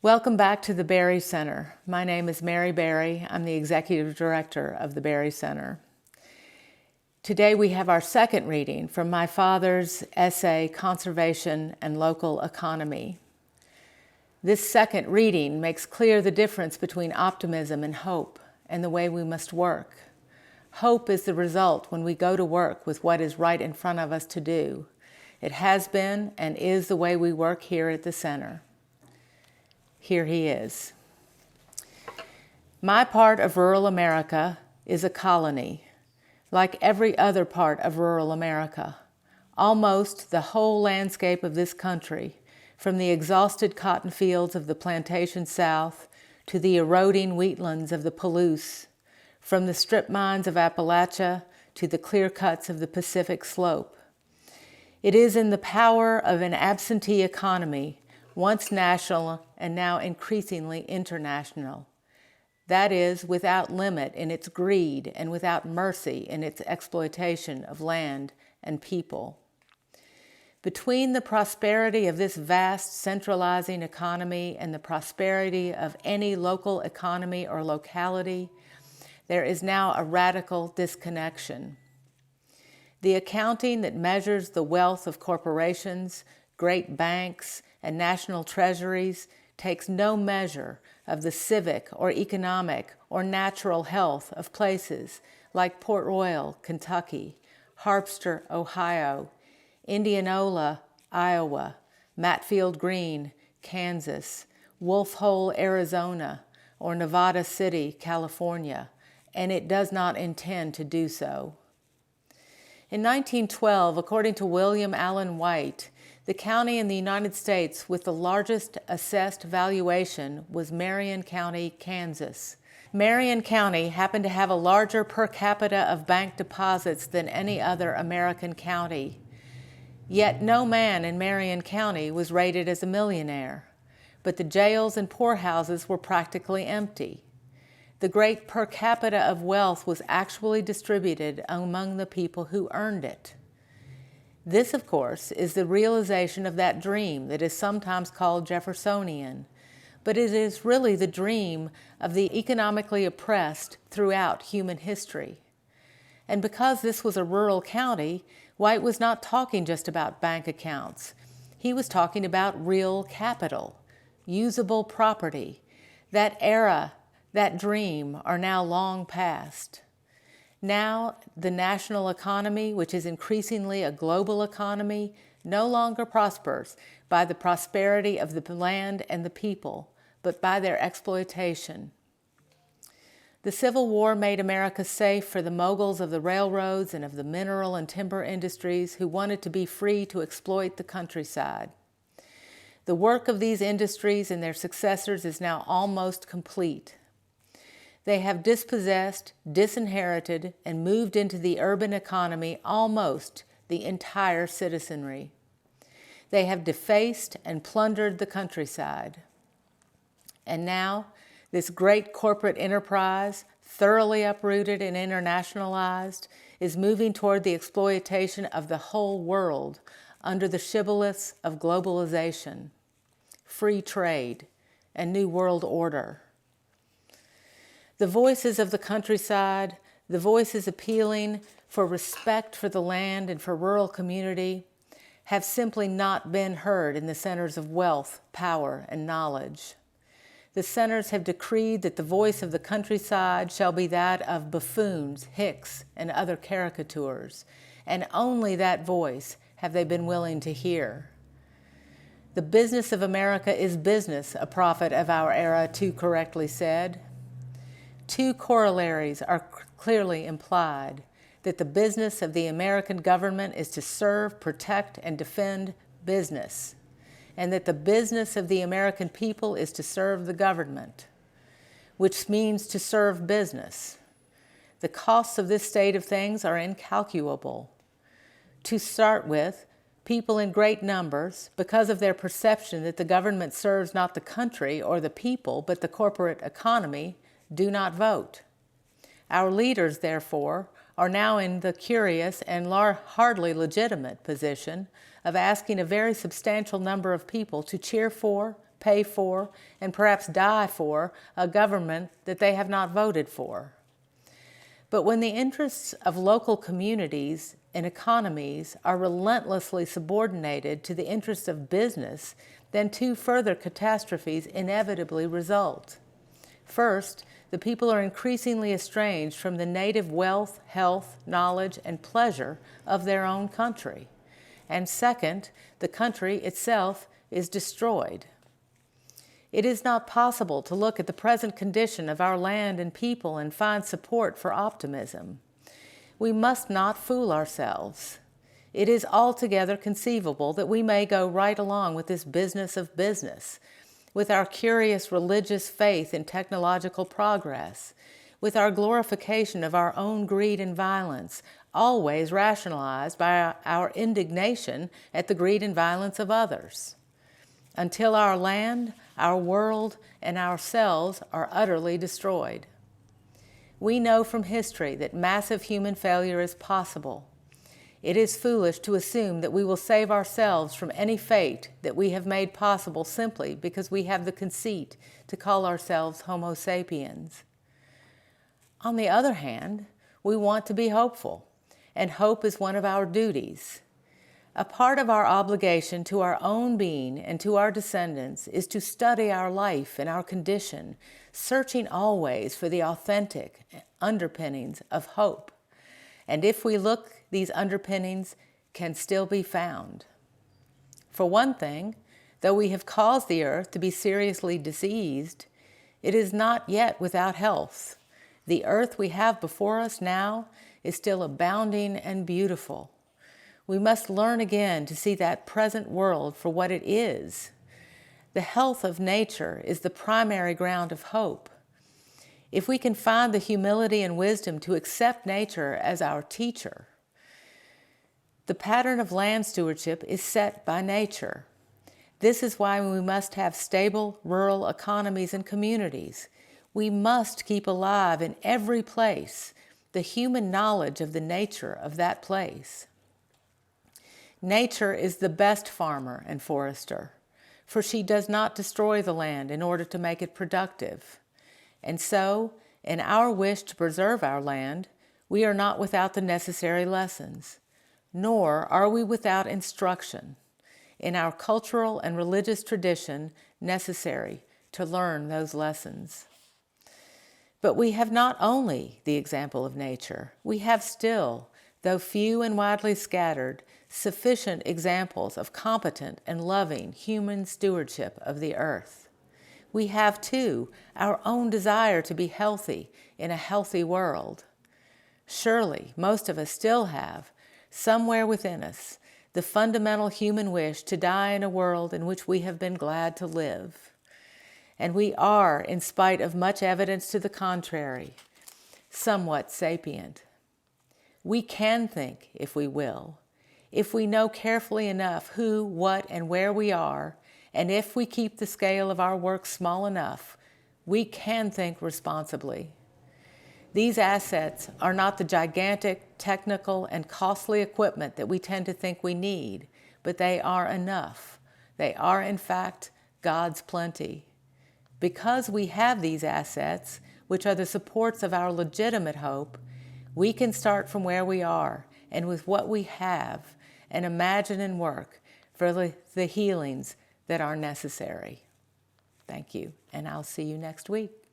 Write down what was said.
Welcome back to the Berry Center. My name is Mary Berry. I'm the Executive Director of the Berry Center. Today we have our second reading from my father's essay, Conservation and Local Economy. This second reading makes clear the difference between optimism and hope and the way we must work. Hope is the result when we go to work with what is right in front of us to do. It has been and is the way we work here at the center. Here he is. My part of rural America is a colony, like every other part of rural America. Almost the whole landscape of this country, from the exhausted cotton fields of the plantation South to the eroding wheatlands of the Palouse, from the strip mines of Appalachia to the clear cuts of the Pacific Slope. It is in the power of an absentee economy, once national and now increasingly international. That is, without limit in its greed and without mercy in its exploitation of land and people. Between the prosperity of this vast centralizing economy and the prosperity of any local economy or locality, there is now a radical disconnection. The accounting that measures the wealth of corporations, great banks, and national treasuries takes no measure of the civic or economic or natural health of places like Port Royal, Kentucky, Harpster, Ohio, Indianola, Iowa, Matfield Green, Kansas, Wolf Hole, Arizona, or Nevada City, California, and it does not intend to do so. In 1912, according to William Allen White, the county in the United States with the largest assessed valuation was Marion County, Kansas. Marion County happened to have a larger per capita of bank deposits than any other American county. Yet no man in Marion County was rated as a millionaire, but the jails and poorhouses were practically empty. The great per capita of wealth was actually distributed among the people who earned it. This, of course, is the realization of that dream that is sometimes called Jeffersonian, but it is really the dream of the economically oppressed throughout human history. And because this was a rural county, White was not talking just about bank accounts. He was talking about real capital, usable property. That era, that dream are now long past. Now, the national economy, which is increasingly a global economy, no longer prospers by the prosperity of the land and the people, but by their exploitation. The Civil War made America safe for the moguls of the railroads and of the mineral and timber industries who wanted to be free to exploit the countryside. The work of these industries and their successors is now almost complete. They have dispossessed, disinherited, and moved into the urban economy almost the entire citizenry. They have defaced and plundered the countryside. And now, this great corporate enterprise, thoroughly uprooted and internationalized, is moving toward the exploitation of the whole world under the shibboleths of globalization, free trade, and new world order. The voices of the countryside, the voices appealing for respect for the land and for rural community, have simply not been heard in the centers of wealth, power, and knowledge. The centers have decreed that the voice of the countryside shall be that of buffoons, hicks, and other caricatures, and only that voice have they been willing to hear. The business of America is business, a prophet of our era too correctly said. Two corollaries are clearly implied: that the business of the American government is to serve, protect, and defend business, and that the business of the American people is to serve the government, which means to serve business. The costs of this state of things are incalculable. To start with, people in great numbers, because of their perception that the government serves not the country or the people, but the corporate economy, do not vote. Our leaders, therefore, are now in the curious and hardly legitimate position of asking a very substantial number of people to cheer for, pay for, and perhaps die for a government that they have not voted for. But when the interests of local communities and economies are relentlessly subordinated to the interests of business, then two further catastrophes inevitably result. First, the people are increasingly estranged from the native wealth, health, knowledge, and pleasure of their own country. And second, the country itself is destroyed. It is not possible to look at the present condition of our land and people and find support for optimism. We must not fool ourselves. It is altogether conceivable that we may go right along with this business of business, with our curious religious faith in technological progress, with our glorification of our own greed and violence, always rationalized by our indignation at the greed and violence of others, until our land, our world, and ourselves are utterly destroyed. We know from history that massive human failure is possible. It is foolish to assume that we will save ourselves from any fate that we have made possible simply because we have the conceit to call ourselves Homo sapiens. On the other hand, we want to be hopeful, and hope is one of our duties. A part of our obligation to our own being and to our descendants is to study our life and our condition, searching always for the authentic underpinnings of hope. And if we look, these underpinnings can still be found. For one thing, though we have caused the earth to be seriously diseased, it is not yet without health. The earth we have before us now is still abounding and beautiful. We must learn again to see that present world for what it is. The health of nature is the primary ground of hope. If we can find the humility and wisdom to accept nature as our teacher, the pattern of land stewardship is set by nature. This is why we must have stable rural economies and communities. We must keep alive in every place the human knowledge of the nature of that place. Nature is the best farmer and forester, for she does not destroy the land in order to make it productive. And so, in our wish to preserve our land, we are not without the necessary lessons, nor are we without instruction in our cultural and religious tradition necessary to learn those lessons. But we have not only the example of nature, we have still, though few and widely scattered, sufficient examples of competent and loving human stewardship of the earth. We have, too, our own desire to be healthy in a healthy world. Surely, most of us still have, somewhere within us, the fundamental human wish to die in a world in which we have been glad to live. And we are, in spite of much evidence to the contrary, somewhat sapient. We can think, if we will, if we know carefully enough who, what, and where we are, and if we keep the scale of our work small enough, we can think responsibly. These assets are not the gigantic, technical, and costly equipment that we tend to think we need, but they are enough. They are, in fact, God's plenty. Because we have these assets, which are the supports of our legitimate hope, we can start from where we are and with what we have and imagine and work for the healings that are necessary. Thank you, and I'll see you next week.